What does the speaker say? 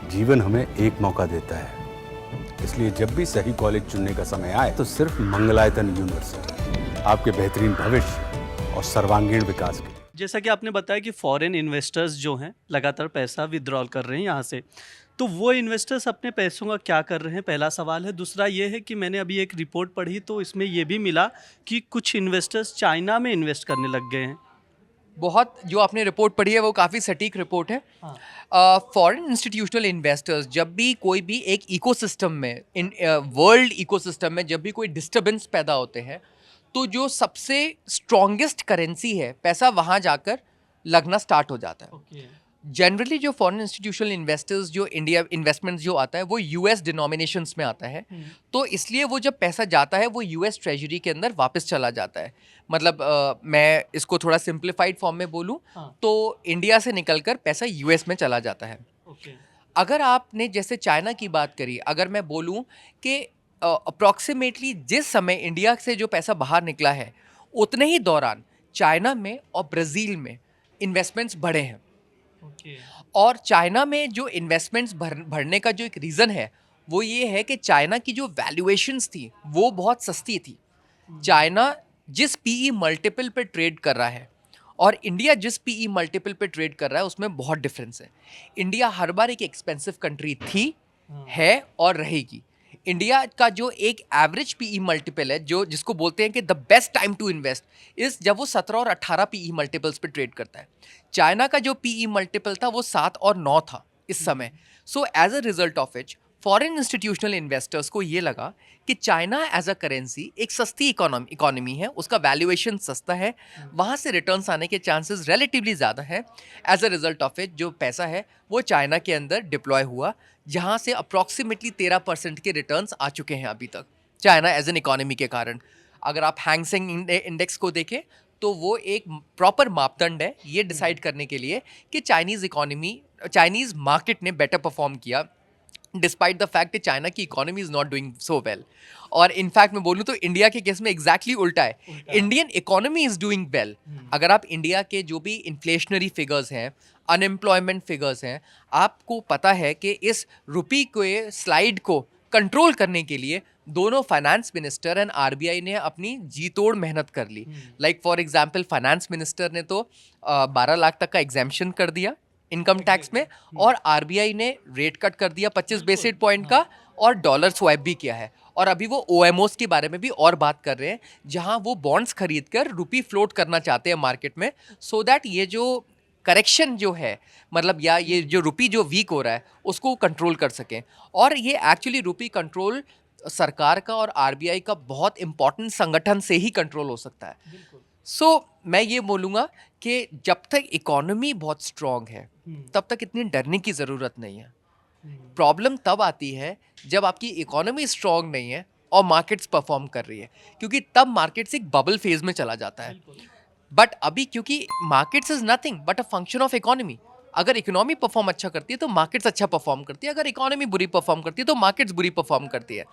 जीवन हमें एक मौका देता है, इसलिए जब भी सही कॉलेज चुनने का समय आए तो सिर्फ मंगलायतन यूनिवर्सिटी आपके बेहतरीन भविष्य और सर्वांगीण विकास के लिए। जैसा कि आपने बताया कि फॉरेन इन्वेस्टर्स जो हैं लगातार पैसा विड्रॉल कर रहे हैं यहाँ से, तो वो इन्वेस्टर्स अपने पैसों का क्या कर रहे हैं, पहला सवाल है। दूसरा ये है कि मैंने अभी एक रिपोर्ट पढ़ी तो इसमें ये भी मिला कि कुछ इन्वेस्टर्स चाइना में इन्वेस्ट करने लग गए हैं। बहुत जो आपने रिपोर्ट पढ़ी है वो काफ़ी सटीक रिपोर्ट है। फॉरेन इंस्टीट्यूशनल इन्वेस्टर्स जब भी कोई भी एक इकोसिस्टम में वर्ल्ड इकोसिस्टम में जब भी कोई डिस्टरबेंस पैदा होते हैं तो जो सबसे स्ट्रॉन्गेस्ट करेंसी है पैसा वहाँ जाकर लगना स्टार्ट हो जाता है। जनरली जो फॉरेन इंस्टीट्यूशनल इन्वेस्टर्स जो इंडिया इन्वेस्टमेंट्स जो आता है वो यूएस डिनोमिनेशंस में आता है, तो इसलिए वो जब पैसा जाता है वो यूएस ट्रेजरी के अंदर वापस चला जाता है। मतलब मैं इसको थोड़ा सिंप्लीफाइड फॉर्म में बोलूँ तो इंडिया से निकलकर पैसा यूएस में चला जाता है। अगर आपने जैसे चाइना की बात करी, अगर मैं बोलूँ कि अप्रॉक्सीमेटली जिस समय इंडिया से जो पैसा बाहर निकला है उतने ही दौरान चाइना में और ब्राज़ील में इन्वेस्टमेंट्स बढ़े हैं। और चाइना में जो इन्वेस्टमेंट्स बढ़ने का जो एक रीज़न है वो ये है कि चाइना की जो वैल्यूएशंस थी वो बहुत सस्ती थी। चाइना जिस पीई मल्टीपल पे ट्रेड कर रहा है और इंडिया जिस पीई मल्टीपल पे ट्रेड कर रहा है उसमें बहुत डिफरेंस है। इंडिया हर बार एक एक्सपेंसिव कंट्री थी, है और रहेगी। इंडिया का जो एक एवरेज पीई मल्टीपल है जो जिसको बोलते हैं कि the best time to invest is जब वो 17 और 18 पीई मल्टीपल्स पे ट्रेड करता है। चाइना का जो पीई मल्टीपल था वो 7 और 9 था इस समय। So as a result of which foreign institutional investors को ये लगा कि चाइना एज अ करेंसी एक सस्ती इकोनॉमी है, उसका वैल्यूएशन सस्ता है, वहाँ से रिटर्न्स आने के चांसेस रिलेटिवली ज़्यादा है। As a result of it जो पैसा है वो चाइना के अंदर डिप्लॉय हुआ, जहाँ से अप्रॉक्सीमेटली 13% के रिटर्न्स आ चुके हैं अभी तक चाइना एज एन इकोनॉमी के कारण। अगर आप हैंगसेंग इंडेक्स को देखें तो वो एक प्रॉपर मापदंड है ये डिसाइड करने के लिए कि चाइनीज़ मार्केट ने बेटर परफॉर्म किया डिस्पाइट द फैक्ट कि चाइना की economy is not doing so well. और इनफैक्ट मैं बोलूँ तो इंडिया के केस में एग्जैक्टली उल्टा है, Indian economy is doing well. अगर आप इंडिया के जो भी इन्फ्लेशनरी फिगर्स हैं, अनएम्प्लॉयमेंट फिगर्स हैं, आपको पता है कि इस रुपी के स्लाइड को कंट्रोल करने के लिए दोनों फाइनेंस मिनिस्टर एंड आरबीआई ने अपनी जी तोड़ मेहनत कर ली। Like for example finance minister ने तो 12 लाख तक का एग्जेम्पशन कर दिया इनकम टैक्स में, और आरबीआई ने रेट कट कर दिया 25 बेसिस पॉइंट का, और डॉलर स्वैप भी किया है। और अभी वो ओएमओस के बारे में भी और बात कर रहे हैं जहां वो बॉन्ड्स खरीद कर रुपी फ्लोट करना चाहते हैं मार्केट में, सो दैट ये जो करेक्शन जो है मतलब या ये जो रुपी जो वीक हो रहा है उसको कंट्रोल कर सकें। और ये एक्चुअली रुपी कंट्रोल सरकार का और आरबीआई का बहुत इंपॉर्टेंट संगठन से ही कंट्रोल हो सकता है। सो मैं ये बोलूँगा कि जब तक इकोनॉमी बहुत स्ट्रॉन्ग है तब तक इतनी डरने की ज़रूरत नहीं है। प्रॉब्लम तब आती है जब आपकी इकोनॉमी स्ट्रॉन्ग नहीं है और मार्केट्स परफॉर्म कर रही है, क्योंकि तब मार्केट्स एक बबल फेज में चला जाता है। बट अभी क्योंकि markets is nothing but a function of economy, अगर इकोनॉमी परफॉर्म अच्छा करती है तो मार्केट्स अच्छा परफॉर्म करती है, अगर इकोनॉमी बुरी परफॉर्म करती है तो मार्केट्स बुरी परफॉर्म करती है।